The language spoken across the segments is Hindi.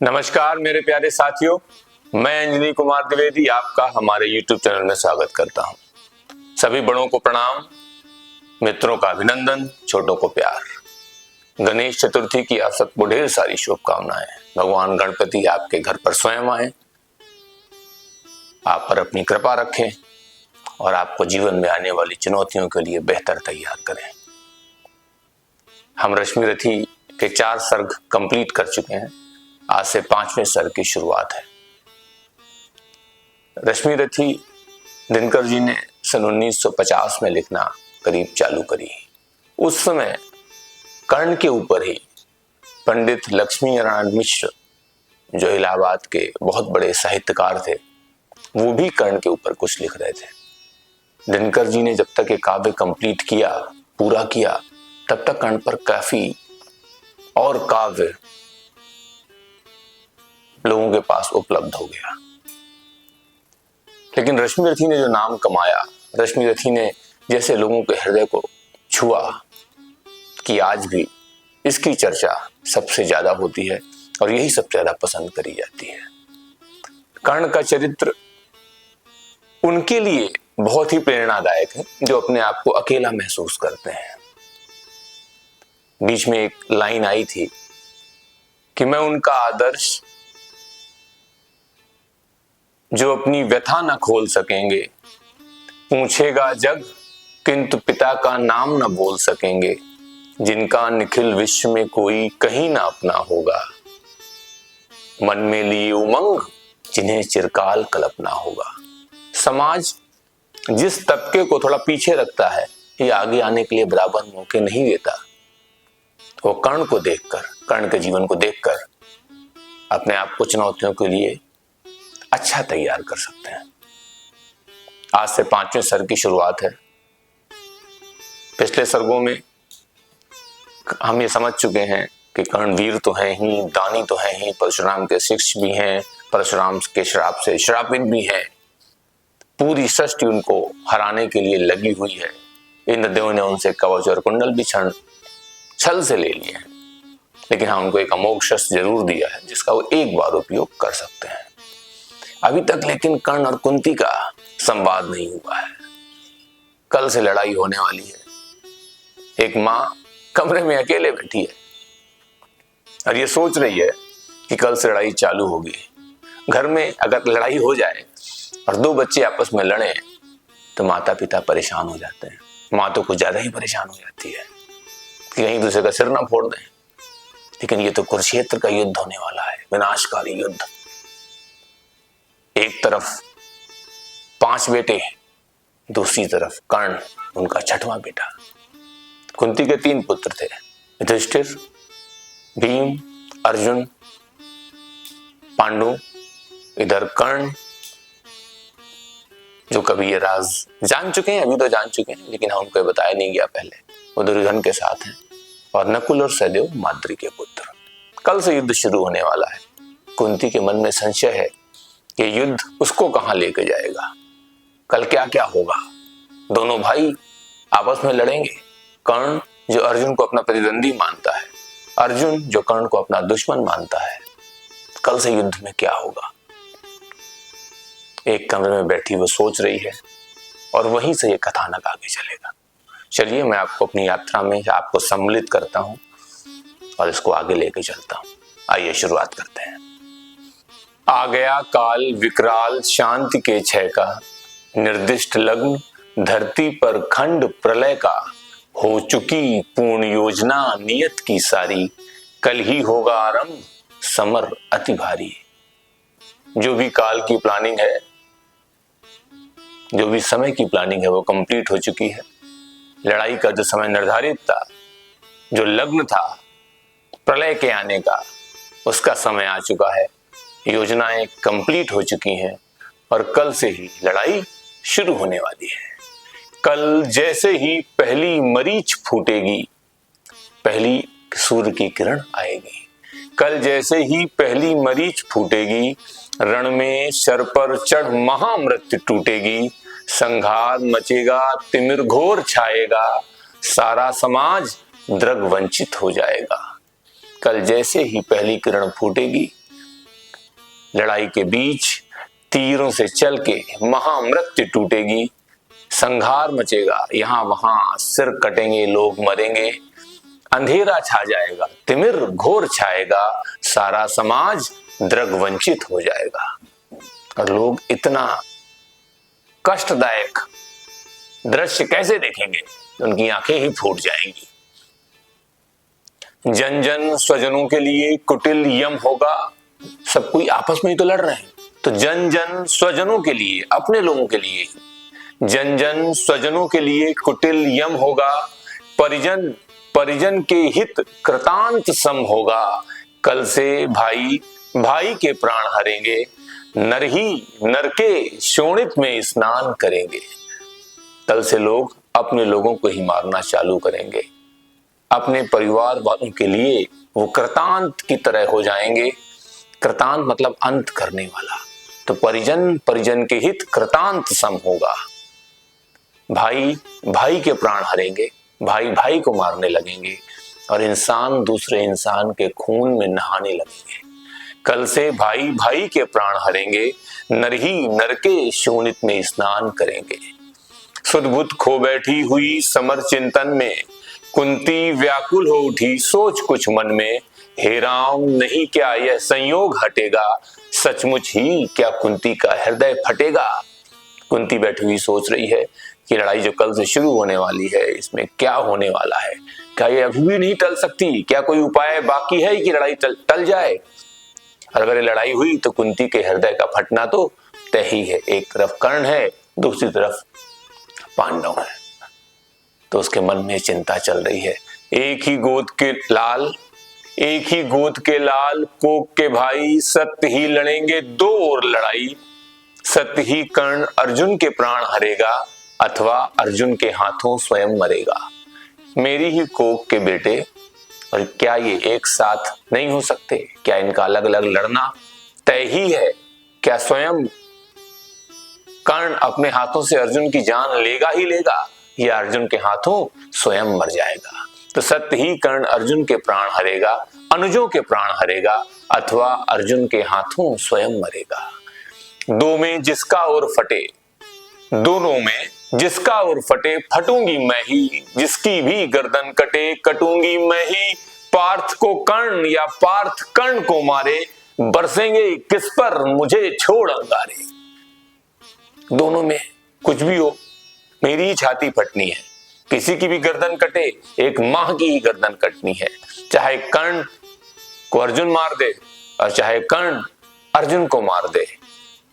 नमस्कार मेरे प्यारे साथियों, मैं अंजनी कुमार द्विवेदी आपका हमारे YouTube चैनल में स्वागत करता हूं। सभी बड़ों को प्रणाम, मित्रों का अभिनंदन, छोटों को प्यार। गणेश चतुर्थी की आप सबको ढेर सारी शुभकामनाएं। भगवान गणपति आपके घर पर स्वयं आए, आप पर अपनी कृपा रखें और आपको जीवन में आने वाली चुनौतियों के लिए बेहतर तैयार करें। हम रश्मि रथी के 4 सर्ग कंप्लीट कर चुके हैं। आज से 5वें सर्ग की शुरुआत है। रश्मि रथी दिनकर जी ने सन 1950 में लिखना करीब चालू करी। उस समय कर्ण के ऊपर ही पंडित लक्ष्मी नारायण मिश्र, जो इलाहाबाद के बहुत बड़े साहित्यकार थे, वो भी कर्ण के ऊपर कुछ लिख रहे थे। दिनकर जी ने जब तक ये काव्य कंप्लीट किया, पूरा किया, तब तक कर्ण पर काफी और काव्य लोगों के पास उपलब्ध हो गया। लेकिन रश्मि रथी ने जो नाम कमाया, रश्मि रथी ने जैसे लोगों के हृदय को छुआ कि आज भी इसकी चर्चा सबसे ज्यादा होती है और यही सबसे ज्यादा पसंद करी जाती है। कर्ण का चरित्र उनके लिए बहुत ही प्रेरणादायक है जो अपने आप को अकेला महसूस करते हैं। बीच में एक लाइन आई थी कि मैं उनका आदर्श जो अपनी व्यथा न खोल सकेंगे, पूछेगा जग किंतु पिता का नाम न बोल सकेंगे, जिनका निखिल विश्व में कोई कहीं ना अपना होगा, मन में लिए उमंग जिन्हें चिरकाल कल्पना होगा। समाज जिस तबके को थोड़ा पीछे रखता है या आगे आने के लिए बराबर मौके नहीं देता, वो कर्ण को देखकर, कर्ण के जीवन को देखकर अपने आप को चुनौतियों के लिए अच्छा तैयार कर सकते हैं। आज से 5वें सर्ग की शुरुआत है। पिछले सर्गों में हम ये समझ चुके हैं कि कर्ण वीर तो है ही, दानी तो है ही, परशुराम के शिष्य भी हैं, परशुराम के श्राप से श्रापित भी हैं। पूरी सृष्टि उनको हराने के लिए लगी हुई है। इंद्रदेव ने उनसे कवच और कुंडल भी छल से ले लिए हैं, लेकिन हाँ, उनको एक अमोघ शस्त्र जरूर दिया है जिसका वो एक बार उपयोग कर सकते हैं। अभी तक लेकिन कर्ण और कुंती का संवाद नहीं हुआ है। कल से लड़ाई होने वाली है। एक मां कमरे में अकेले बैठी है और ये सोच रही है कि कल से लड़ाई चालू होगी। घर में अगर लड़ाई हो जाए और 2 बच्चे आपस में लड़े तो माता पिता परेशान हो जाते हैं। मां तो कुछ ज्यादा ही परेशान हो जाती है कि कहीं दूसरे का सिर ना फोड़ दें। लेकिन ये तो कुरुक्षेत्र का युद्ध होने वाला है, विनाशकारी युद्ध। एक तरफ 5 बेटे, दूसरी तरफ कर्ण, उनका 6वां बेटा। कुंती के 3 पुत्र थे, युधिष्ठिर, भीम, अर्जुन, पांडु। इधर कर्ण, जो कभी ये राज जान चुके हैं, अभी तो जान चुके हैं, लेकिन उनको बताया नहीं गया पहले, वो दुर्योधन के साथ हैं। और नकुल और सहदेव माद्री के पुत्र। कल से युद्ध शुरू होने वाला है। कुंती के मन में संशय है कि युद्ध उसको कहां लेके जाएगा, कल क्या क्या होगा। दोनों भाई आपस में लड़ेंगे। कर्ण जो अर्जुन को अपना प्रतिद्वंदी मानता है, अर्जुन जो कर्ण को अपना दुश्मन मानता है। कल से युद्ध में क्या होगा। एक कमरे में बैठी वो सोच रही है और वहीं से ये कथानक आगे चलेगा। चलिए, मैं आपको अपनी यात्रा में आपको सम्मिलित करता हूं और इसको आगे लेके चलता हूं। आइए शुरुआत करते हैं। आ गया काल विकराल शांति के क्षय का, निर्दिष्ट लग्न धरती पर खंड प्रलय का, हो चुकी पूर्ण योजना नियत की सारी, कल ही होगा आरंभ समर अति भारी। जो भी काल की प्लानिंग है, जो भी समय की प्लानिंग है, वो कंप्लीट हो चुकी है। लड़ाई का जो समय निर्धारित था, जो लग्न था प्रलय के आने का, उसका समय आ चुका है। योजनाएं कंप्लीट हो चुकी हैं और कल से ही लड़ाई शुरू होने वाली है। कल जैसे ही पहली मरीच फूटेगी, पहली सूर्य की किरण आएगी। कल जैसे ही पहली मरीच फूटेगी, रण में शर पर चढ़ महामृत्यु टूटेगी। संघार मचेगा, तिमिर घोर छाएगा, सारा समाज द्रग वंचित हो जाएगा। कल जैसे ही पहली किरण फूटेगी, लड़ाई के बीच तीरों से चल के महामृत्यु टूटेगी, संघार मचेगा, यहां वहां सिर कटेंगे, लोग मरेंगे, अंधेरा छा जाएगा, तिमिर घोर छाएगा, सारा समाज दृग वंचित हो जाएगा। और लोग इतना कष्टदायक दृश्य कैसे देखेंगे, उनकी आंखें ही फूट जाएंगी। जन जन स्वजनों के लिए कुटिल यम होगा, सब कोई आपस में ही तो लड़ रहे हैं, तो जन जन स्वजनों के लिए, अपने लोगों के लिए, जन जन स्वजनों के लिए कुटिल यम होगा, परिजन परिजन के हित कृतांत सम होगा, कल से भाई भाई के प्राण हरेंगे, नर ही नर के शोणित में स्नान करेंगे। कल से लोग अपने लोगों को ही मारना चालू करेंगे, अपने परिवार वालों के लिए वो कृतांत की तरह हो जाएंगे। कृतांत मतलब अंत करने वाला, तो परिजन परिजन के हित कृतांत सम होगा। भाई भाई के प्राण हरेंगे, भाई भाई को मारने लगेंगे, और इंसान दूसरे इंसान के खून में नहाने लगेंगे। कल से भाई भाई के प्राण हरेंगे, नर ही नर के शोणित में स्नान करेंगे। सुध बुध खो बैठी हुई समर चिंतन में, कुंती व्याकुल हो उठी सोच कुछ मन में, हे राम नहीं क्या यह संयोग हटेगा, सचमुच ही क्या कुंती का हृदय फटेगा। कुंती बैठी हुई सोच रही है कि लड़ाई जो कल से शुरू होने वाली है, इसमें क्या होने वाला है, क्या ये अभी भी नहीं टल सकती, क्या कोई उपाय बाकी है कि लड़ाई टल जाए। और अगर ये लड़ाई हुई तो कुंती के हृदय का फटना तो तय ही है। एक तरफ कर्ण है, दूसरी तरफ पांडव है, तो उसके मन में चिंता चल रही है। एक ही गोद के लाल, एक ही गोद के लाल, कोक के भाई, सत्य ही लड़ेंगे दो और लड़ाई, सत्य ही कर्ण अर्जुन के प्राण हरेगा, अथवा अर्जुन के हाथों स्वयं मरेगा। मेरी ही कोक के बेटे, और क्या ये एक साथ नहीं हो सकते? क्या इनका अलग अलग लड़ना तय ही है? क्या स्वयं कर्ण अपने हाथों से अर्जुन की जान लेगा ही लेगा, या अर्जुन के हाथों स्वयं मर जाएगा? तो सत्य ही कर्ण अर्जुन के प्राण हरेगा, अनुजों के प्राण हरेगा, अथवा अर्जुन के हाथों स्वयं मरेगा। दो में जिसका और फटे, दोनों में जिसका और फटे, फटूंगी मैं ही, जिसकी भी गर्दन कटे कटूंगी मैं ही। पार्थ को कर्ण या पार्थ कर्ण को मारे, बरसेंगे किस पर मुझे छोड़ अंगारे। दोनों में कुछ भी हो, मेरी ही छाती फटनी है। किसी की भी गर्दन कटे, एक मां की ही गर्दन कटनी है। चाहे कर्ण को अर्जुन मार दे और चाहे कर्ण अर्जुन को मार दे,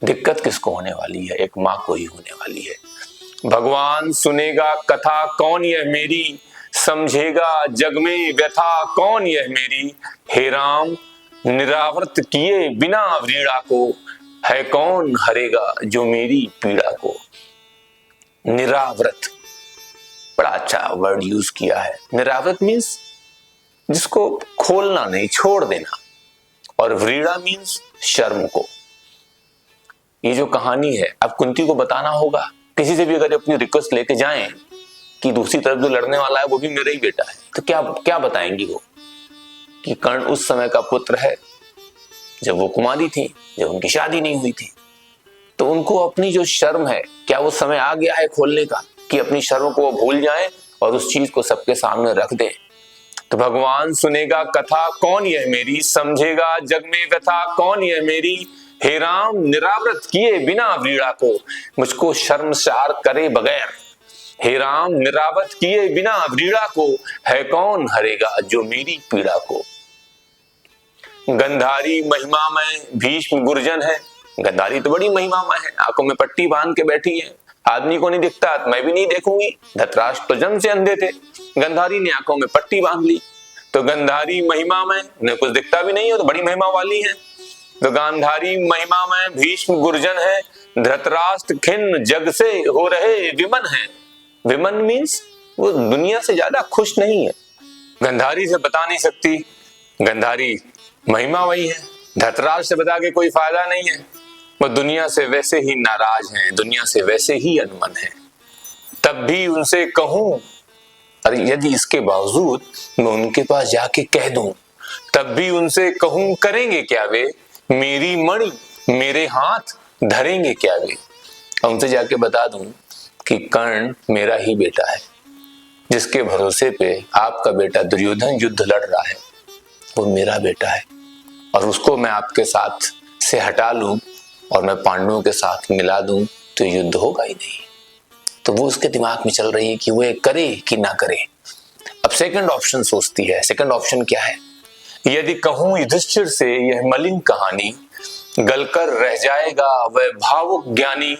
दिक्कत किसको होने वाली है? एक मां को ही होने वाली है। भगवान सुनेगा कथा कौन यह मेरी, समझेगा जग में व्यथा कौन यह मेरी। हे राम निरावृत किए बिना व्रीड़ा को, है कौन हरेगा जो मेरी पीड़ा को। निरावृत, बड़ा अच्छा वर्ड यूज किया है। निरावृत मीन्स जिसको खोलना नहीं, छोड़ देना, और व्रीड़ा मीन्स शर्म को। ये जो कहानी है, अब कुंती को बताना होगा। किसी से भी अगर अपनी रिक्वेस्ट लेके जाएं कि दूसरी तरफ जो लड़ने वाला है वो भी मेरा ही बेटा है, तो क्या क्या बताएंगी वो? कि कर्ण उस समय का पुत्र है जब वो कुमारी थी, जब उनकी शादी नहीं हुई थी। तो उनको अपनी जो शर्म है, क्या वो समय आ गया है खोलने का, कि अपनी शर्म को वो भूल जाएं और उस चीज को सबके सामने रख दें। तो भगवान सुनेगा कथा कौन यह मेरी, समझेगा जग में व्यथा कौन यह मेरी। हे राम निरावृत किए बिना व्रीड़ा को, मुझको शर्मसार करे बगैर। हे राम निरावृत किए बिना व्रीड़ा को, है कौन हरेगा जो मेरी पीड़ा को। गंधारी महिमा में भीष्म गुर्जन है। गंधारी तो बड़ी महिमामय है, आंखों में पट्टी बांध के बैठी है, आदमी को नहीं दिखता, मैं भी नहीं देखूंगी। धृतराष्ट्र तो जन्म से अंधे थे, गंधारी ने आंखों में पट्टी बांध ली। तो गंधारी महिमा में, उन्हें कुछ दिखता भी नहीं है, तो बड़ी महिमा वाली है। तो गांधारी महिमा में भीष्म गुर्जन है, धृतराष्ट्र खिन्न जग से हो रहे विमन है। विमन मीन्स वो दुनिया से ज्यादा खुश नहीं है। गंधारी से बता नहीं सकती, गंधारी महिमा वही है। धृतराष्ट्र से बता के कोई फायदा नहीं है, वो दुनिया से वैसे ही नाराज हैं, दुनिया से वैसे ही अनमन है। तब भी उनसे कहूं, अरे यदि इसके बावजूद मैं उनके पास जाके कह दूं, तब भी उनसे कहूं करेंगे क्या वे, मेरी मणि मेरे हाथ धरेंगे क्या वे। और उनसे जाके बता दूं कि कर्ण मेरा ही बेटा है, जिसके भरोसे पे आपका बेटा दुर्योधन युद्ध लड़ रहा है, वो मेरा बेटा है, और उसको मैं आपके साथ से हटा लूं और मैं पांडवों के साथ मिला दूं तो युद्ध होगा ही नहीं। तो वो उसके दिमाग में चल रही है कि वो करे कि ना करे। अब सेकंड ऑप्शन सोचती है। सेकंड ऑप्शन क्या है? यदि कहूं युधिष्ठिर से यह मलिन कहानी, गलकर रह जाएगा वह भावुक ज्ञानी,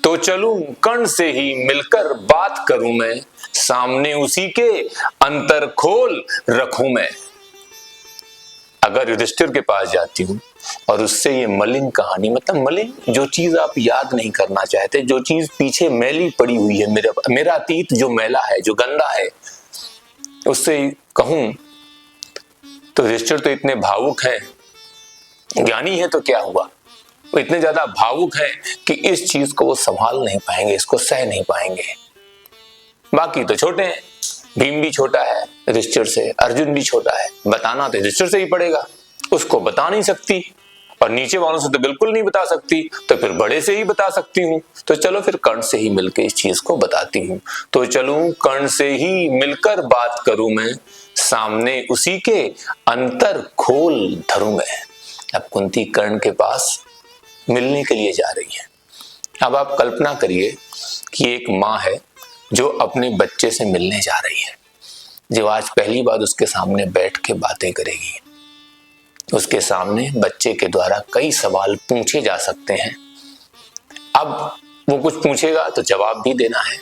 तो चलूं कर्ण से ही मिलकर बात करूं मैं, सामने उसी के अंतर खोल रखूं मैं। अगर युधिष्ठिर के पास जाती हूं और उससे ये मलिन कहानी, मतलब मलिन जो चीज आप याद नहीं करना चाहते, जो चीज पीछे मैली पड़ी हुई है, मेरा अतीत जो मैला है, जो गंदा है, उससे कहूं तो युधिष्ठिर तो इतने भावुक हैं, ज्ञानी है तो क्या हुआ, वो इतने ज्यादा भावुक हैं कि इस चीज को वो संभाल नहीं पाएंगे, इसको सह नहीं पाएंगे। बाकी तो छोटे हैं, भीम भी छोटा है युधिष्ठिर से, अर्जुन भी छोटा है, बताना तो युधिष्ठिर से ही पड़ेगा, उसको बता नहीं सकती और नीचे वालों से तो बिल्कुल नहीं बता सकती, तो फिर बड़े से ही बता सकती हूँ। तो चलो फिर कर्ण से ही मिलकर इस चीज को बताती हूँ। तो चलूं कर्ण से ही मिलकर बात करूं मैं, सामने उसी के अंतर खोल धरूं मैं। अब कुंती कर्ण के पास मिलने के लिए जा रही है। अब आप कल्पना करिए कि एक माँ है जो अपने बच्चे से मिलने जा रही है, जो आज पहली बार उसके सामने बैठ के बातें करेगी। उसके सामने बच्चे के द्वारा कई सवाल पूछे जा सकते हैं। अब वो कुछ पूछेगा तो जवाब भी देना है,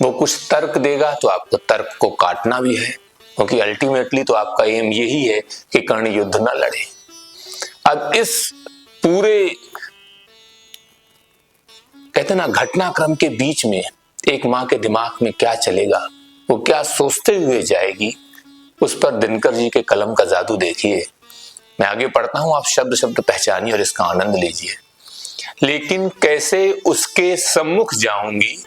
वो कुछ तर्क देगा तो आपको तर्क को काटना भी है, क्योंकि अल्टीमेटली तो आपका एम यही है कि कर्ण युद्ध न लड़े। अब इस पूरे कहते ना घटनाक्रम के बीच में एक माँ के दिमाग में क्या चलेगा, वो क्या सोचते हुए जाएगी, उस पर दिनकर जी के कलम का जादू देखिए। मैं आगे पढ़ता हूं, आप शब्द शब्द पहचानिए और इसका आनंद लीजिए। लेकिन कैसे उसके सम्मुख जाऊंगी,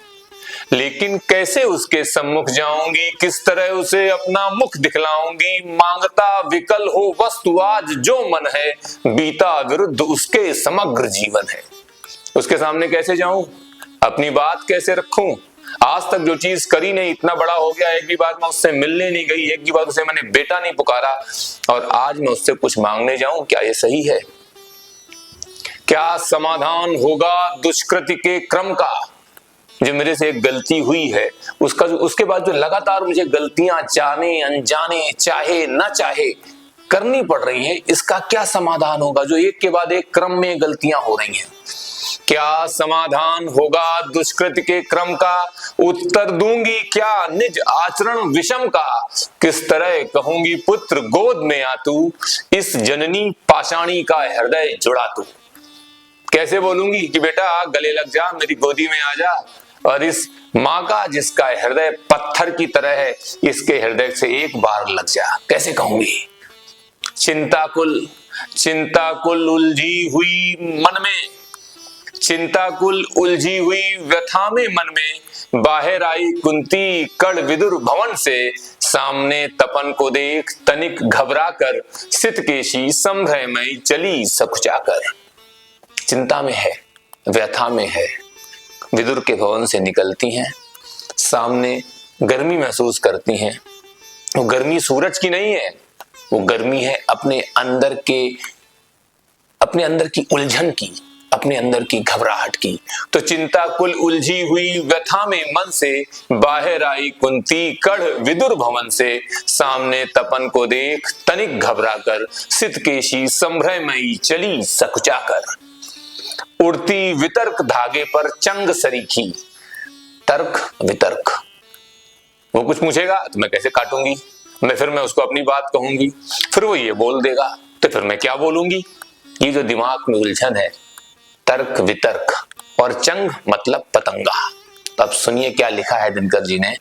लेकिन कैसे उसके सम्मुख जाऊंगी, किस तरह उसे अपना मुख दिखलाऊंगी, मांगता विकल हो वस्तु आज जो मन है, बीता विरुद्ध उसके समग्र जीवन है। उसके सामने कैसे जाऊं, अपनी बात कैसे रखूं, आज तक जो चीज करी नहीं, इतना बड़ा हो गया, एक भी बार मैं उससे मिलने नहीं गई, एक भी बार उसे मैंने बेटा नहीं पुकारा, और आज मैं उससे कुछ मांगने जाऊं, क्या ये सही है? क्या समाधान होगा दुष्कृति के क्रम का? जो मेरे से एक गलती हुई है उसका, उसके बाद जो लगातार मुझे गलतियां जाने अनजाने, चाहे ना चाहे करनी पड़ रही हैं, इसका क्या समाधान होगा जो एक के बाद एक क्रम में गलतियां हो रही हैं? क्या समाधान होगा दुष्कृति के क्रम का, उत्तर दूंगी क्या निज आचरण विषम का, किस तरह कहूंगी पुत्र गोद में आ तू, इस जननी पाषाणी का हृदय जुड़ा तू। कैसे बोलूंगी कि बेटा गले लग जा, मेरी गोदी में आ जा, और इस माँ का जिसका हृदय पत्थर की तरह है, इसके हृदय से एक बार लग जा, कैसे कहूंगी? चिंताकुल उलझी हुई मन में, चिंताकुल उलझी हुई व्यथा में मन में, बाहर आई कुंती कर्ण विदुर भवन से, सामने तपन को देख तनिक घबरा कर, सितकेशी संभ्रमयी चली सकुचाकर। चिंता में है, व्यथा में है, विदुर के भवन से निकलती हैं, सामने गर्मी महसूस करती हैं। वो गर्मी सूरज की नहीं है, वो गर्मी है अपने अंदर की उलझन की, अपने अंदर की घबराहट की। तो चिंताकुल उलझी हुई व्यथा में मन से, बाहर आई कुंती कर्ण विदुर भवन से, सामने तपन को देख तनिक घबरा कर, सितकेशी संभ्रमयी चली सकुचाकर। उड़ती वितर्क धागे पर चंग सरीखी, तर्क वितर्क, वो कुछ पूछेगा तो मैं कैसे काटूंगी, मैं उसको अपनी बात कहूंगी, फिर वो ये बोल देगा तो फिर मैं क्या बोलूंगी। ये जो दिमाग में उलझन है, तर्क वितर्क, और चंग मतलब पतंगा। तो अब सुनिए क्या लिखा है दिनकर जी ने।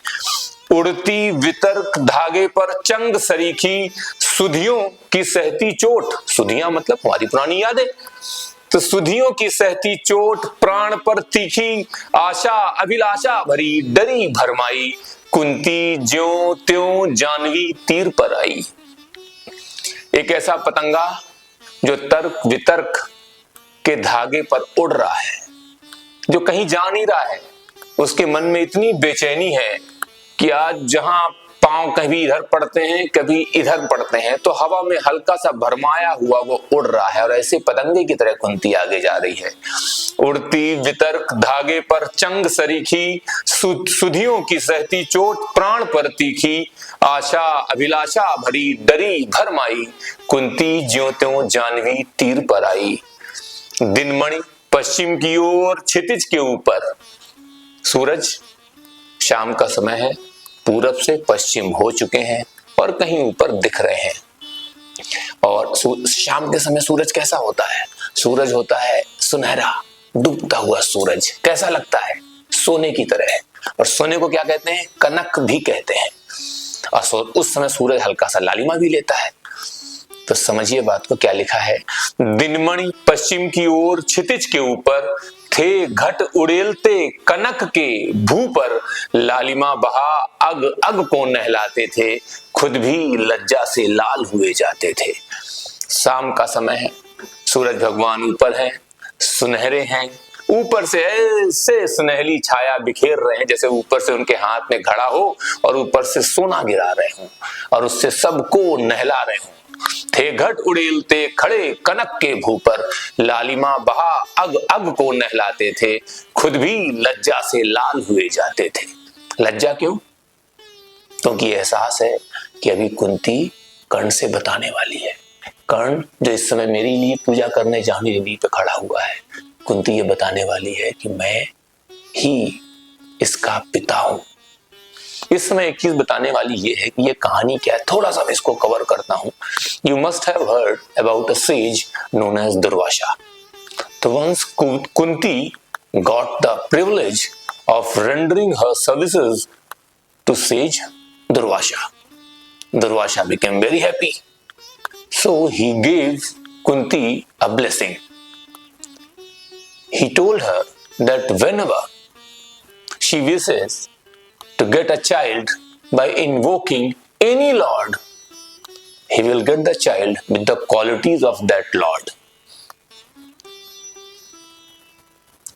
उड़ती वितर्क धागे पर चंग सरीखी, सुधियों की सहती चोट, सुधियां मतलब हमारी पुरानी यादें, तो सुधियों की सहती चोट प्राण पर तीखी, आशा अभिलाषा भरी डरी भरमाई, कुंती ज्यों त्यों जानवी तीर पर आई। एक ऐसा पतंगा जो तर्क वितर्क के धागे पर उड़ रहा है, जो कहीं जा नहीं रहा है। उसके मन में इतनी बेचैनी है कि आज जहां पांव कभी इधर पड़ते हैं कभी इधर पड़ते हैं, तो हवा में हल्का सा भरमाया हुआ वो उड़ रहा है। और ऐसे पतंगे की तरह कुंती आगे जा रही है। उड़ती वितर्क धागे पर चंग सरीखी, सुधियों की सहती चोट प्राण पर तीखी, आशा अभिलाषा भरी डरी भरमाई, कुंती ज्यों त्यों जानवी तीर पर आई। दिनमणि पश्चिम की ओर क्षितिज के ऊपर, सूरज शाम का समय है, पूरब से पश्चिम हो चुके हैं और कहीं ऊपर दिख रहे हैं। और शाम के समय सूरज कैसा होता है? सूरज होता है सुनहरा डूबता हुआ सूरज। कैसा लगता है? सोने की तरह है। और सोने को क्या कहते हैं? कनक भी कहते हैं। और उस समय सूरज हल्का सा लालिमा भी लेता है। तो समझिए बात को, क्या लिखा है? दिनमणि पश्चिम की ओर क्षितिज के ऊपर, थे घट उड़ेलते कनक के भू पर, लालिमा बहा अग अग को नहलाते थे, खुद भी लज्जा से लाल हुए जाते थे। शाम का समय है, सूरज भगवान ऊपर हैं, सुनहरे हैं, ऊपर से ऐसे सुनहली छाया बिखेर रहे हैं जैसे ऊपर से उनके हाथ में घड़ा हो और ऊपर से सोना गिरा रहे हों और उससे सबको नहला रहे हों। थे घट उड़ेलते खड़े कनक के भू पर, लालिमा बहा अग अग को नहलाते थे, खुद भी लज्जा से लाल हुए जाते थे। लज्जा क्यों? क्योंकि एहसास है कि अभी कुंती कर्ण से बताने वाली है। कर्ण जो इस समय मेरे लिए पूजा करने जाने नींव पे खड़ा हुआ है, कुंती ये बताने वाली है कि मैं ही इसका पिता हूं। इस समय एक चीज बताने वाली ये है कि ये कहानी क्या है। थोड़ा सा मैं इसको कवर करता हूं। You must have heard about a sage known as Durvasa. तो once Kunti got the privilege of rendering her services to sage Durvasa. Durvasha became very happy. So he gave Kunti a blessing. He told her that whenever she wishes to get a child by invoking any lord, he will get the child with the qualities of that lord.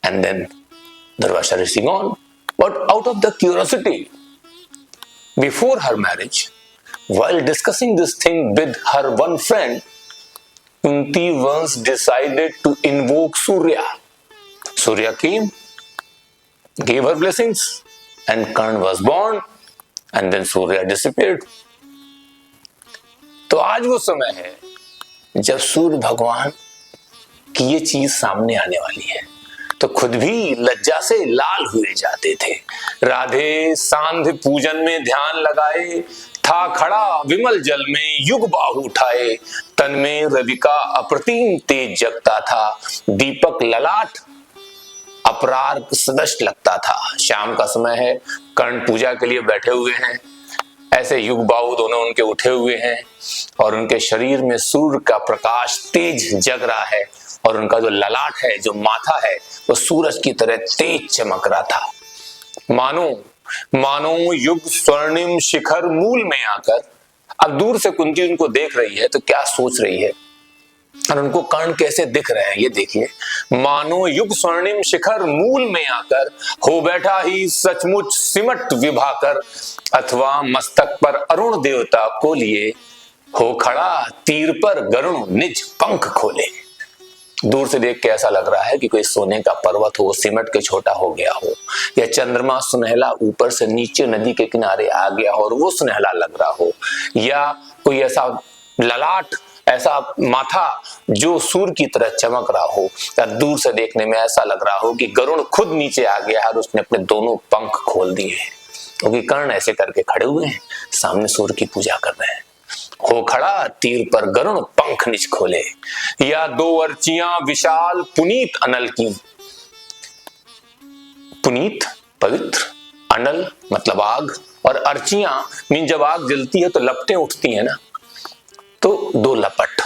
And then Durvasa Rishi gone. But out of the curiosity, before her marriage, while discussing this thing with her one friend, Kunti once decided to invoke Surya. Surya came, gave her blessings, and Karna was born, and then Surya disappeared. तो आज वो समय है जब सूर्य भगवान की ये चीज सामने आने वाली है। तो खुद भी लज्जा से लाल हुए जाते थे। राधे सांध्य पूजन में ध्यान लगाए, था खड़ा विमल जल में युग बाहु उठाए, तन में रवि का अप्रतिम तेज जगता था, दीपक ललाट अपरार सदृश लगता था। शाम का समय है, कर्ण पूजा के लिए बैठे हुए हैं, ऐसे युग बाहु दोनों उनके उठे हुए हैं और उनके शरीर में सूर्य का प्रकाश तेज जग रहा है और उनका जो ललाट है, जो माथा है, वो सूरज की तरह तेज चमक रहा था। मानो युग स्वर्णिम शिखर मूल में आकर। अब दूर से कुंती उनको देख रही है तो क्या सोच रही है और उनको कर्ण कैसे दिख रहे हैं ये देखिए। मानो युग स्वर्णिम शिखर मूल में आकर, हो बैठा ही सचमुच सिमट विभाकर, अथवा मस्तक पर अरुण देवता को लिए, हो खड़ा तीर पर गरुण निज पंख खोले। दूर से देख के ऐसा लग रहा है कि कोई सोने का पर्वत हो, सिमट के छोटा हो गया हो, या चंद्रमा सुनहला ऊपर से नीचे नदी के किनारे आ गया हो और वो सुनहला लग रहा हो, या कोई ऐसा ललाट, ऐसा माथा जो सूर्य की तरह चमक रहा हो, या दूर से देखने में ऐसा लग रहा हो कि गरुण खुद नीचे आ गया और उसने अपने दोनों पंख खोल दिए हैं। क्योंकि कर्ण ऐसे करके खड़े हुए हैं, सामने सूर्य की पूजा कर रहे हैं। हो खड़ा तीर पर गरुण पंख निज खोले, या दो अर्चियां विशाल पुनीत अनल की। पुनीत पवित्र, अनल मतलब आग, और अर्चियां मीन जब आग जलती है तो लपटें उठती है ना, तो दो लपट।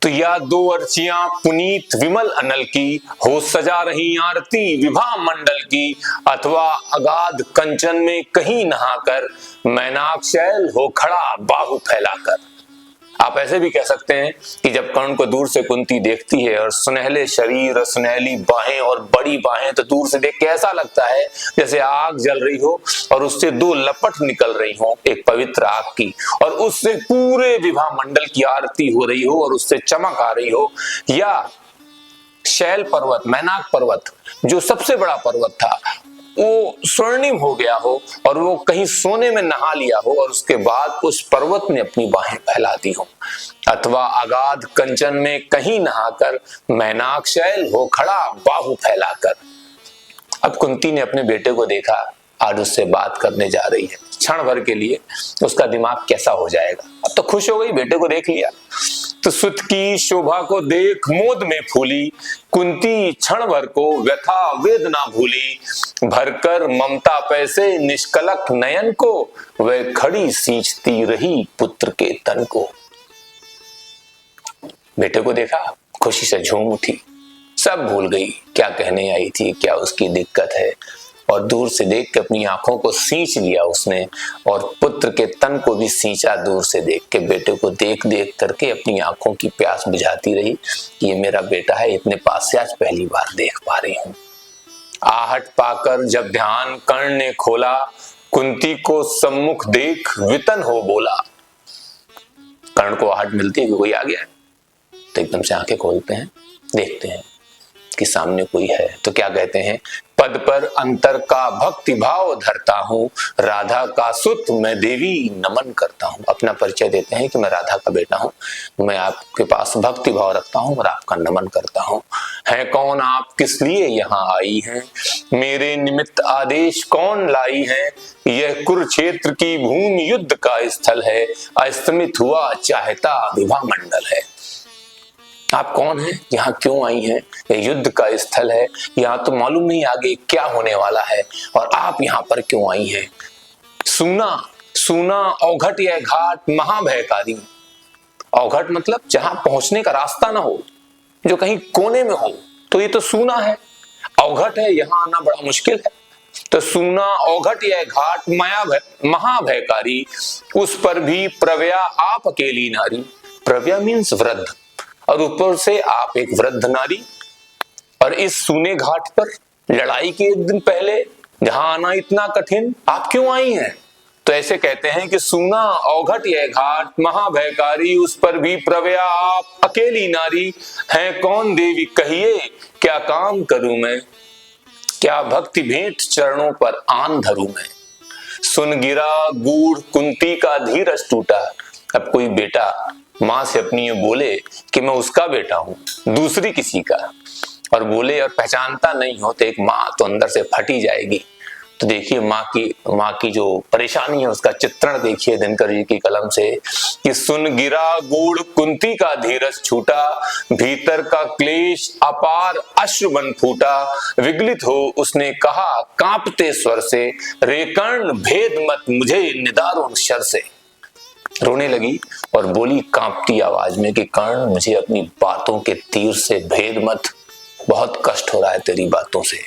तो या दो अर्चियां पुनीत विमल अनल की, हो सजा रही आरती विभा मंडल की, अथवा अगाध कंचन में कहीं नहाकर, मैनाक शैल हो खड़ा बाहु फैलाकर। आप ऐसे भी कह सकते हैं कि जब कर्ण को दूर से कुंती देखती है और सुनहले शरीर और सुनहली बाहें और बड़ी बाहें, तो दूर से देख के ऐसा लगता है जैसे आग जल रही हो और उससे दो लपट निकल रही हो एक पवित्र आग की, और उससे पूरे विवाह मंडल की आरती हो रही हो और उससे चमक आ रही हो। या शैल पर्वत, मैनाक पर्वत जो सबसे बड़ा पर्वत था, वो स्वर्णिम हो गया हो और वो कहीं सोने में नहा लिया हो और उसके बाद उस पर्वत ने अपनी बाहें फैला दी हो। अथवा अगाध कंचन में कहीं नहाकर मैनाक शैल हो खड़ा बाहु फैलाकर। अब कुंती ने अपने बेटे को देखा, आज उससे बात करने जा रही है। क्षण भर के लिए उसका दिमाग कैसा हो जाएगा। अब तो खुश हो गई, बेटे को देख लिया। तो सुत की शोभा को देख मोद में फूली, कुंती क्षण भर को व्यथा वेदना भूली। भरकर ममता पैसे निष्कलक नयन को, वह खड़ी सींचती रही पुत्र के तन को। बेटे को देखा, खुशी से झूम उठी, सब भूल गई क्या कहने आई थी, क्या उसकी दिक्कत है, और दूर से देख के अपनी आंखों को सींच लिया उसने और पुत्र के तन को भी सींचा। दूर से देख के बेटे को देख देख करके अपनी आंखों की प्यास बुझाती रही कि ये मेरा बेटा है, इतने पास से आज पहली बार देख पा रही हूं। आहट पाकर जब ध्यान कर्ण ने खोला, कुंती को सम्मुख देख वितन हो बोला। कर्ण को आहट मिलती है कि कोई आ गया, तो एकदम से आंखें खोलते हैं, देखते हैं कि सामने कोई है, तो क्या कहते हैं, पद पर अंतर का भक्ति भाव धरता हूं, राधा का सुत मैं देवी नमन करता हूं। अपना परिचय देते हैं कि मैं राधा का बेटा हूं, मैं आपके पास भक्ति भाव रखता हूं और आपका नमन करता हूं। है कौन आप, किस लिए यहाँ आई हैं, मेरे निमित्त आदेश कौन लाई है, यह कुरुक्षेत्र की भूमि युद्ध का स्थल है, अस्तमित हुआ चाहता विवाह मंडल है। आप कौन हैं, यहाँ क्यों आई हैं, ये युद्ध का स्थल है, यहाँ तो मालूम नहीं आगे क्या होने वाला है, और आप यहाँ पर क्यों आई हैं। सूना सूना औघट यह घाट महाभयकारी। औघट मतलब जहां पहुंचने का रास्ता ना हो, जो कहीं कोने में हो, तो ये तो सूना है। औघट है, यहाँ आना बड़ा मुश्किल है। तो सूना औघट यह घाट महाभयकारी, उस पर भी प्रव्या आप अकेली नारी। प्रव्या मीन्स वृद्ध, और ऊपर से आप एक वृद्ध नारी, और इस सूने घाट पर लड़ाई के एक दिन पहले जहां आना इतना कठिन, आप क्यों आई हैं। तो ऐसे कहते हैं कि सूना औघट यह घाट महाभयकारी, उस पर भी प्रव्या आप अकेली नारी। है कौन देवी कहिए, क्या काम करूं मैं, क्या भक्ति भेंट चरणों पर आन धरूं मैं। सुन गिरा गूढ़ कुंती का धीरज टूटा। अब कोई बेटा माँ से अपनी ये बोले कि मैं उसका बेटा हूं, दूसरी किसी का, और बोले और पहचानता नहीं हो, तो एक माँ तो अंदर से फटी जाएगी। तो देखिए माँ की जो परेशानी है उसका चित्रण देखिए दिनकर जी की कलम से कि सुन गिरा गूढ़ कुंती का धीरज छूटा, भीतर का क्लेश अपार अश्रु बन फूटा। विगलित हो उसने कहा कांपते स्वर से, रे कर्ण भेद मत मुझे निदारुण शर से। रोने लगी और बोली कांपती आवाज में कि कर्ण मुझे अपनी बातों के तीर से भेद मत, बहुत कष्ट हो रहा है तेरी बातों से।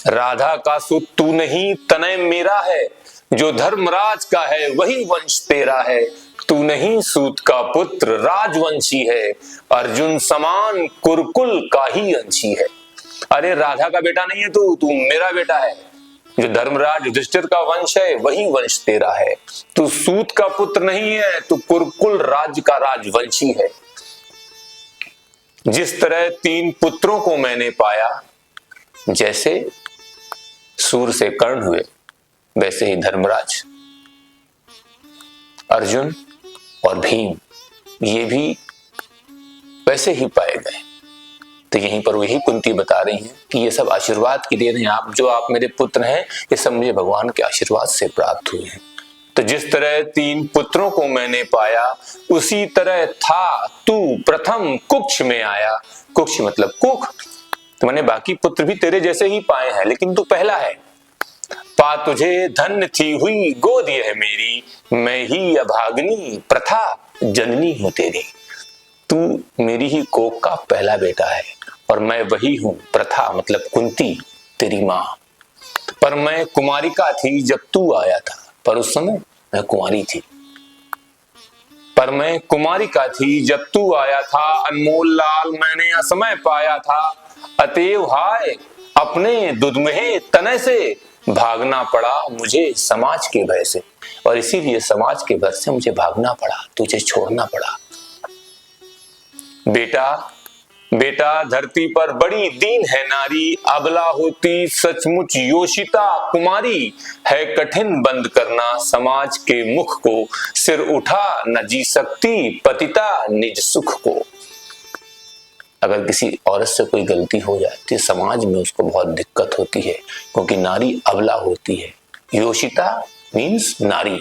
राधा का सुत तू नहीं तनय मेरा है, जो धर्मराज का है वही वंश तेरा है। तू नहीं सूत का पुत्र राजवंशी है, अर्जुन समान कुरुकुल का ही अंशी है। अरे राधा का बेटा नहीं है तू मेरा बेटा है, जो धर्मराज युधिष्ठिर का वंश है वही वंश तेरा है। तू सूत का पुत्र नहीं है, तू कुरुकुल राज्य का राजवंशी है। जिस तरह 3 पुत्रों को मैंने पाया, जैसे सूर से कर्ण हुए वैसे ही धर्मराज, अर्जुन और भीम ये भी वैसे ही पाए गए। तो यहीं पर वही कुंती बता रही हैं कि ये सब आशीर्वाद की देन है, आप मेरे पुत्र हैं, ये सब मुझे भगवान के आशीर्वाद से प्राप्त हुए हैं। तो जिस तरह 3 पुत्रों को मैंने पाया, उसी तरह था तू प्रथम कुक्ष में आया। कुक्ष मतलब कुख, तो मैंने बाकी पुत्र भी तेरे जैसे ही पाए हैं, लेकिन तू पहला है। पा तुझे धन्य थी हुई गोद यह मेरी, मैं ही अभाग्नि प्रथा जननी हूं तेरी। तू मेरी ही कोख का पहला बेटा है और मैं वही हूं, प्रथा मतलब कुंती तेरी मां। पर मैं कुमारिका थी जब तू आया था, पर उस समय मैं कुंवारी थी। पर मैं कुमारिका थी जब तू आया था, अनमोल लाल मैंने असमय पाया था। अतएव हाय अपने दुधमहे तनय से, भागना पड़ा मुझे समाज के भय से। और इसीलिए समाज के भय से मुझे भागना पड़ा, तुझे छोड़ना पड़ा। बेटा बेटा धरती पर बड़ी दीन है नारी, अबला होती सचमुच योषिता कुमारी। है कठिन बंद करना समाज के मुख को, सिर उठा न जी सकती पतिता निज सुख को। अगर किसी औरत से कोई गलती हो जाए तो समाज में उसको बहुत दिक्कत होती है, क्योंकि नारी अबला होती है। योषिता मीन्स नारी,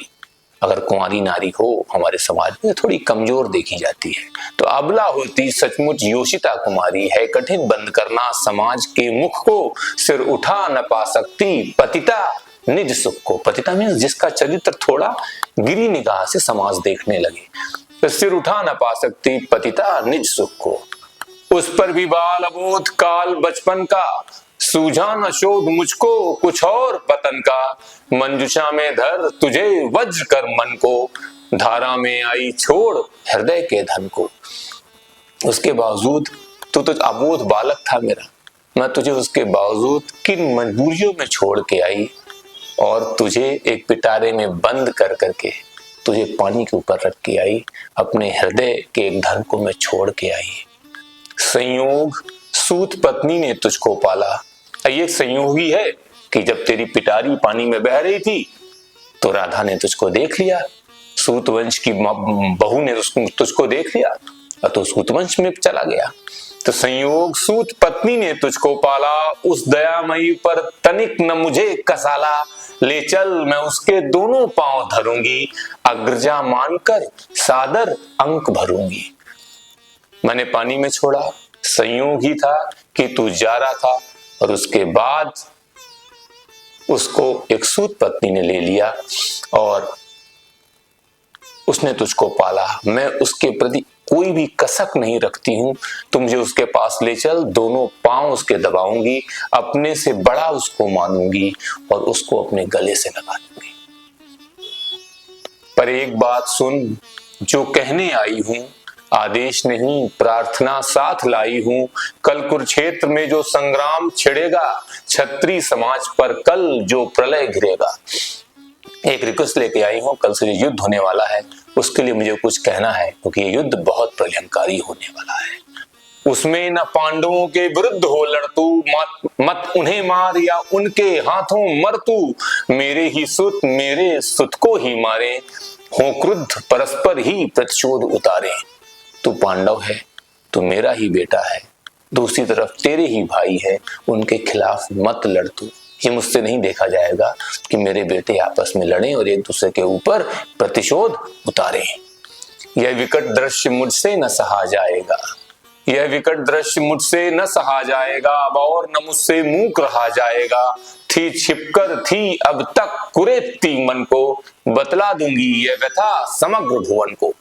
अगर कुंवारी नारी हो हमारे समाज में थोड़ी कमजोर देखी जाती है। तो अबला होती सचमुच योषिता कुमारी, है कठिन बंद करना समाज के मुख को, सिर उठा न पा सकती पतिता निज सुख को। पतिता मीन्स जिसका चरित्र थोड़ा गिरी निगाह से समाज देखने लगे, तो सिर उठा न पा सकती पतिता निज सुख को। उस पर भी बाल अबोध काल बचपन का, सूझा न शोध मुझको कुछ और पतन का। मंजुषा में धर तुझे वज्र कर मन को, धारा में आई छोड़ हृदय के धन को। उसके बावजूद तू तो अबोध बालक था मेरा, मैं तुझे उसके बावजूद किन मजबूरियों में छोड़ के आई, और तुझे एक पिटारे में बंद कर करके तुझे पानी के ऊपर रख के आई, अपने हृदय के एक धन को मैं छोड़ के आई। संयोग सूत पत्नी ने तुझको पाला। ये संयोग ही है कि जब तेरी पिटारी पानी में बह रही थी तो राधा ने तुझको देख लिया, सूत वंश की बहू ने तुझको देख लिया और तो सूत वंश में चला गया। तो संयोग सूत पत्नी ने तुझको पाला, उस दयामयी पर तनिक न मुझे कसाला। ले चल मैं उसके दोनों पांव धरूंगी, अग्रजा मानकर सादर अंक भरूंगी। मैंने पानी में छोड़ा, संयोग ही था कि तू जा रहा था, और उसके बाद उसको एक सूत पत्नी ने ले लिया और उसने तुझको पाला। मैं उसके प्रति कोई भी कसक नहीं रखती हूं, तुम मुझे उसके पास ले चल, दोनों पांव उसके दबाऊंगी, अपने से बड़ा उसको मानूंगी और उसको अपने गले से लगा दूंगी। पर एक बात सुन, जो कहने आई हूं आदेश नहीं प्रार्थना साथ लाई हूं। कल कुरुक्षेत्र में जो संग्राम छिड़ेगा, क्षत्रिय समाज पर कल जो प्रलय घिरेगा। एक रिक्वेस्ट लेके आई हूं, कल से युद्ध होने वाला है, उसके लिए मुझे कुछ कहना है, क्योंकि ये युद्ध बहुत प्रलयंकारी होने वाला है। उसमें न पांडवों के विरुद्ध हो लड़तू, मत उन्हें मार या उनके हाथों मर तू। मेरे ही सुत मेरे सुत को ही मारे, हो क्रुद्ध परस्पर ही प्रतिशोध उतारे। तू पांडव है, तू मेरा ही बेटा है, दूसरी तरफ तेरे ही भाई है, उनके खिलाफ मत लड़ तू। ये मुझसे नहीं देखा जाएगा कि मेरे बेटे आपस में लड़ें और एक दूसरे के ऊपर प्रतिशोध उतारें। यह विकट दृश्य मुझसे न सहा जाएगा, यह विकट दृश्य मुझसे न सहा जाएगा, अब और न मुझसे मूक रहा जाएगा। थी छिपकर थी अब तक कुरेदती मन को, बतला दूंगी यह व्यथा समग्र भुवन को।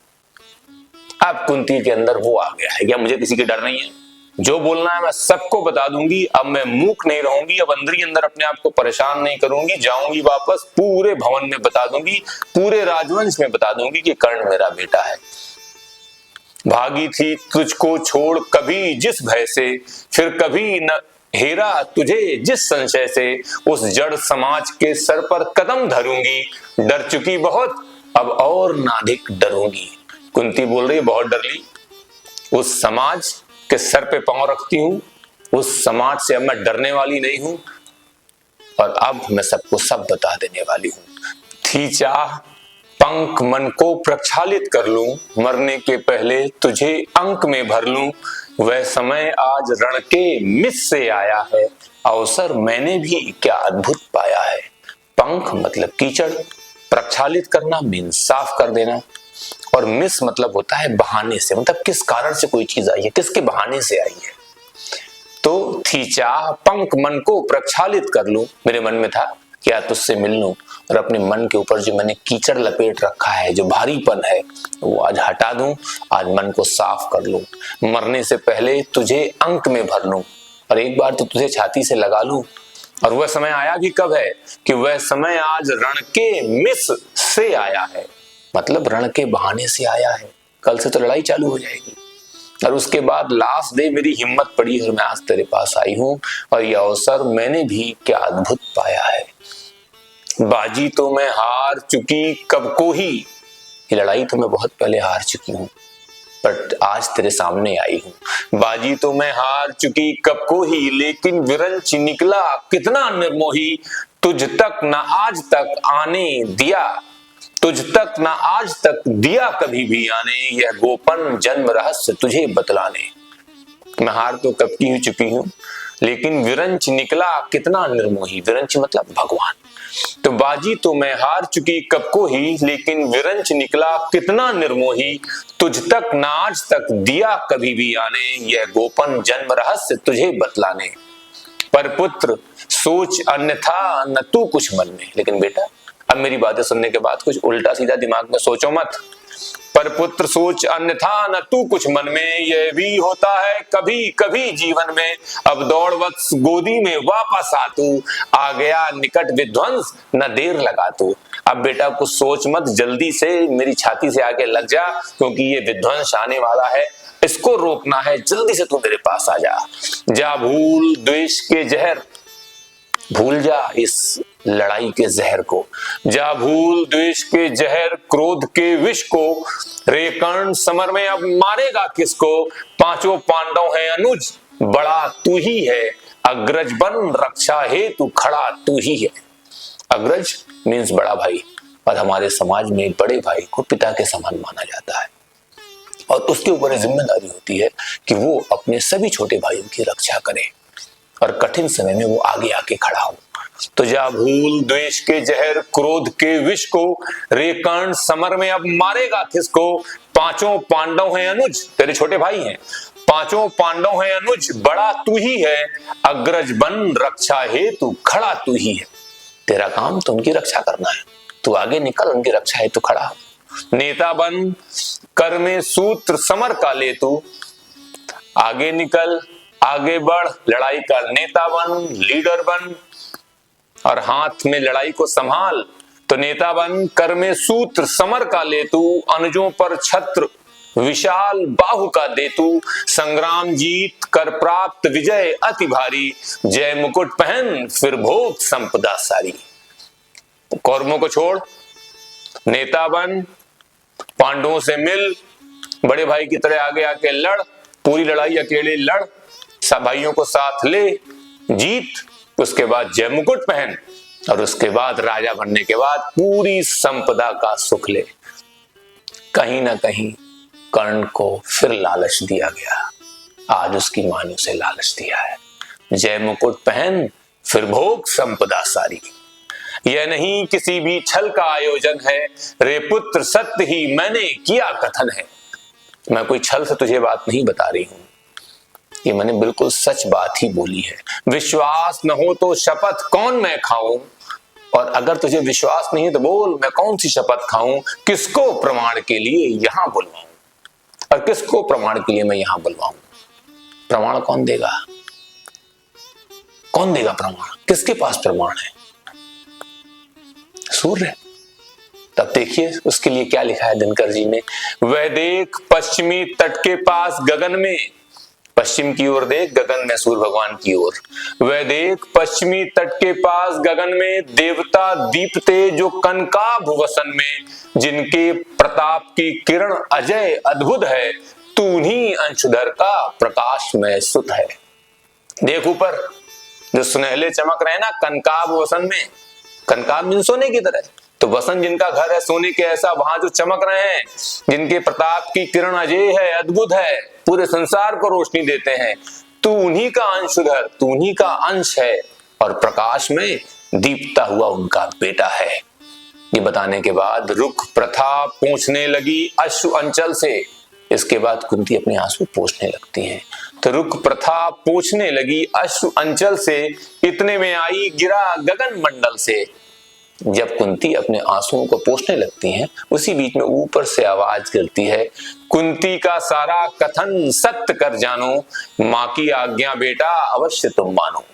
अब कुंती के अंदर वो आ गया है, क्या मुझे किसी की डर नहीं है, जो बोलना है मैं सबको बता दूंगी। अब मैं मूक नहीं रहूंगी, अब अंदर ही अंदर अपने आप को परेशान नहीं करूंगी, जाऊंगी वापस पूरे भवन में बता दूंगी, पूरे राजवंश में बता दूंगी कि कर्ण मेरा बेटा है। भागी थी तुझको छोड़ कभी जिस भय से, फिर कभी न हेरा तुझे जिस संशय से। उस जड़ समाज के सर पर कदम धरूंगी, डर चुकी बहुत अब और नाधिक डरूंगी। कुंती बोल रही है बहुत डर ली, उस समाज के सर पे पांव रखती हूं, उस समाज से अब मैं डरने वाली नहीं हूं, और अब मैं सबको सब बता देने वाली हूं। थी चाह पंख मन को प्रक्षालित कर लूं, मरने के पहले तुझे अंक में भर लूं। वह समय आज रण के मिस से आया है, अवसर मैंने भी क्या अद्भुत पाया है। पंख मतलब कीचड़, प्रक्षालित करना मीन साफ कर देना, और मिस मतलब होता है बहाने से, मतलब किस कारण से कोई चीज आई है, किसके बहाने से आई है। तो थी चाह पंख मन को प्रक्षालित कर लूं, मेरे मन में था कि आज तुझसे मिल लूं और अपने मन के ऊपर जो मैंने कीचड़ लपेट रखा है, जो भारीपन है, वो आज हटा दूं, आज मन को साफ कर लूं। मरने से पहले तुझे अंक में भर लूं, और एक बार तो तुझे छाती से लगा लूं। और वह समय आया भी कब है कि वह समय आज रण के मिस से आया है। मतलब रण के बहाने से आया है, कल से तो लड़ाई चालू हो जाएगी। और उसके बाद लास्ट डे मेरी हिम्मत पड़ी और मैं आज तेरे पास आई हूं, और यह अवसर मैंने भी क्या अद्भुत पाया है। बाजी तो मैं हार चुकी कब को ही, ये लड़ाई तो मैं बहुत पहले हार चुकी हूं, पर आज तेरे सामने आई हूं। बाजी तो मैं हार चुकी कब को ही, लेकिन विरंच निकला कितना निर्मोही, तुझ तक न आज तक आने दिया, तुझ तक न आज तक दिया कभी भी आने, यह गोपन जन्म रहस्य तुझे बतलाने। मैं हार तो कब की हो चुकी हूं, लेकिन विरंच निकला कितना निर्मोही, विरंच मतलब भगवान। तो बाजी तो मैं हार चुकी कब को ही, लेकिन विरंच निकला कितना निर्मोही, तुझ तक न आज तक दिया कभी भी आने, यह गोपन जन्म रहस्य तुझे बतलाने। पर पुत्र सोच अन्यथा न तू कुछ मन में, लेकिन बेटा अब मेरी बातें सुनने के बाद कुछ उल्टा सीधा दिमाग में सोचो मत। पर पुत्र सोच अन्यथा न तू कुछ मन में, यह भी होता है कभी कभी जीवन में, अब दौड़ वत्स गोदी में वापस आ तू, आ गया निकट विध्वंस न देर लगा तू। अब बेटा कुछ सोच मत, जल्दी से मेरी छाती से आगे लग जा, क्योंकि ये विध्वंस आने वाला है, इसको रोकना है, जल्दी से तू मेरे पास आ जा। जा भूल द्वेष के जहर, भूल जा इस लड़ाई के जहर को, जा भूल द्वेष के जहर क्रोध के विष को, रे कर्ण समर में अब मारेगा किसको, पांचों पांडव हैं अनुज बड़ा तू ही है, अग्रज बन रक्षा हेतु खड़ा तू ही है। अग्रज मीन्स बड़ा भाई, और हमारे समाज में बड़े भाई को पिता के समान माना जाता है, और उसके ऊपर जिम्मेदारी होती है कि वो अपने सभी छोटे भाइयों की रक्षा करे और कठिन समय में वो आगे आके खड़ा हो। तो जा भूल द्वेष के जहर क्रोध के विष को, रे कर्ण समर में अब मारेगा किसको, पांचों पांडव हैं अनुज, तेरे छोटे भाई हैं, पांचों पांडव हैं अनुज बड़ा तू ही है, अग्रज बन रक्षा हेतु खड़ा तू ही है। तेरा काम तो उनकी रक्षा करना है, तू आगे निकल, उनकी रक्षा हेतु खड़ा हो। नेता बन कर में सूत्र समर का ले तू, आगे निकल, आगे बढ़, लड़ाई का नेता बन, लीडर बन, और हाथ में लड़ाई को संभाल। तो नेता बन कर में सूत्र समर का ले तू, अनुजों पर छत्र विशाल बाहु का दे तू, संग्राम जीत कर प्राप्त विजय अति भारी, जय मुकुट पहन फिर भोग संपदा सारी। कौरवों को छोड़, नेता बन, पांडवों से मिल, बड़े भाई की तरह आगे आके लड़, पूरी लड़ाई अकेले लड़, सब भाइयों को साथ ले, जीत, उसके बाद जय मुकुट पहन, और उसके बाद राजा बनने के बाद पूरी संपदा का सुख ले। कहीं ना कहीं कर्ण को फिर लालच दिया गया, आज उसकी मां ने उसे लालच दिया है, जय मुकुट पहन फिर भोग संपदा सारी। यह नहीं किसी भी छल का आयोजन है, रे पुत्र सत्य ही मैंने किया कथन है। मैं कोई छल से तुझे बात नहीं बता रही हूं, ये मैंने बिल्कुल सच बात ही बोली है। विश्वास न हो तो शपथ कौन मैं खाऊं, और अगर तुझे विश्वास नहीं है तो बोल मैं कौन सी शपथ खाऊं, किसको प्रमाण के लिए यहां बुलवाऊं, और किसको प्रमाण के लिए मैं यहां बुलवाऊं। प्रमाण कौन देगा, कौन देगा प्रमाण, किसके पास प्रमाण है? सूर्य। तब देखिए उसके लिए क्या लिखा है दिनकर जी ने, वह देख पश्चिमी तट के पास गगन में, पश्चिम की ओर देख, गगन में सूर्य भगवान की ओर, वह देख पश्चिमी तट के पास गगन में, देवता दीपते जो कनकाभ वसन में, जिनके प्रताप की किरण अजय अद्भुत है, तू उन्हीं अंशुधर का प्रकाश में सुत है। देख ऊपर जो सुनहले चमक रहे ना कनकाभ वसन में, कनकाभ मीन सोने की तरह, तो वसन जिनका घर है सोने के ऐसा, वहां जो चमक रहे हैं, जिनके प्रताप की किरण अजय है, अद्भुत है, पूरे संसार को रोशनी देते हैं, तू उन्हीं का अंशुधर, तू उन्हीं का अंश है, और प्रकाश में दीपता हुआ उनका बेटा है। ये बताने के बाद रुख प्रथा पोंछने लगी अश्रु अंचल से, इसके बाद कुंती अपने आंसू पोंछने लगती हैं। तो रुख प्रथा पोंछने लगी अश्रु अंचल से, इतने में आई गिरा गगन मंडल से। जब कुंती अपने आंसुओं को पोंछने लगती हैं, उसी बीच में ऊपर से आवाज गिरती है, कुंती का सारा कथन सत्य कर जानो, मां की आज्ञा बेटा अवश्य तुम मानो।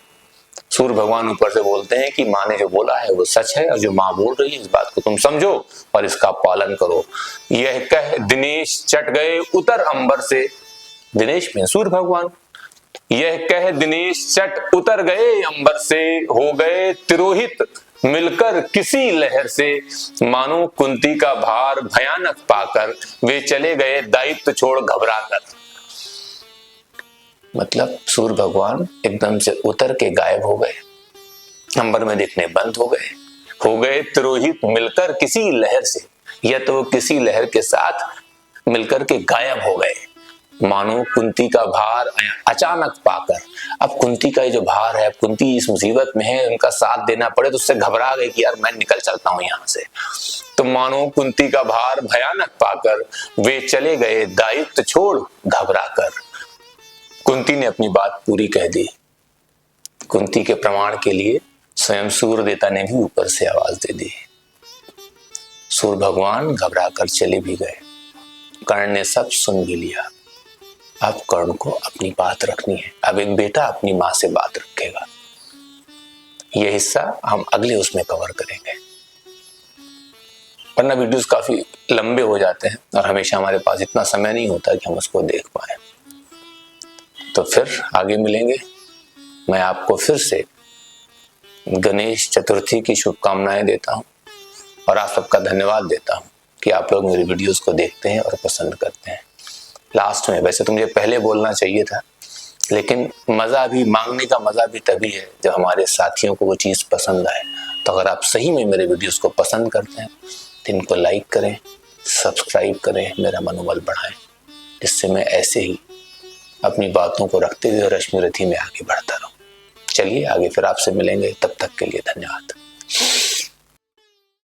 सूर्य भगवान ऊपर से बोलते हैं कि माँ ने जो बोला है वो सच है और जो माँ बोल रही है इस बात को तुम समझो और इसका पालन करो। यह कह दिनेश चट गए उतर अंबर से, दिनेश में सूर्य भगवान, यह कह दिनेश चट उतर गए अंबर से, हो गए तिरोहित मिलकर किसी लहर से, मानो कुंती का भार भयानक पाकर वे चले गए दायित्व छोड़ घबरा कर। मतलब सूर्य भगवान एकदम से उतर के गायब हो गए, अंबर में दिखने बंद हो गए तिरोहित मिलकर किसी लहर से, या तो वो किसी लहर के साथ मिलकर के गायब हो गए, मानो कुंती का भार अचानक पाकर। अब कुंती का ये जो भार है, अब कुंती इस मुसीबत में है, उनका साथ देना पड़े तो उससे घबरा गए कि यार मैं निकल चलता हूं यहां से। तो मानो कुंती का भार भयानक पाकर वे चले गए दायित्व छोड़ घबरा कर। कुंती ने अपनी बात पूरी कह दी। कुंती के प्रमाण के लिए स्वयं सूर्य देवता ने भी ऊपर से आवाज दे दी। सूर्य भगवान घबरा कर चले भी गए। कर्ण ने सब सुन भी लिया। अब कर्ण को अपनी बात रखनी है। अब एक बेटा अपनी माँ से बात रखेगा। यह हिस्सा हम अगले उसमें कवर करेंगे, वरना वीडियोस काफी लंबे हो जाते हैं और हमेशा हमारे पास इतना समय नहीं होता कि हम उसको देख पाए। तो फिर आगे मिलेंगे। मैं आपको फिर से गणेश चतुर्थी की शुभकामनाएं देता हूं और आप सबका धन्यवाद देता हूं कि आप लोग मेरे वीडियोस को देखते हैं और पसंद करते हैं। लास्ट में, वैसे तो मुझे पहले बोलना चाहिए था, लेकिन मजा भी, मांगने का मजा भी तभी है जब हमारे साथियों को वो चीज पसंद आए। तो अगर आप सही में मेरे वीडियोस को पसंद करते हैं तो इनको लाइक करें, सब्सक्राइब करें, मेरा मनोबल बढ़ाएं, जिससे मैं ऐसे ही अपनी बातों को रखते हुए रश्मि रथी में आगे बढ़ता रहूं। चलिए आगे फिर आपसे मिलेंगे, तब तक के लिए धन्यवाद।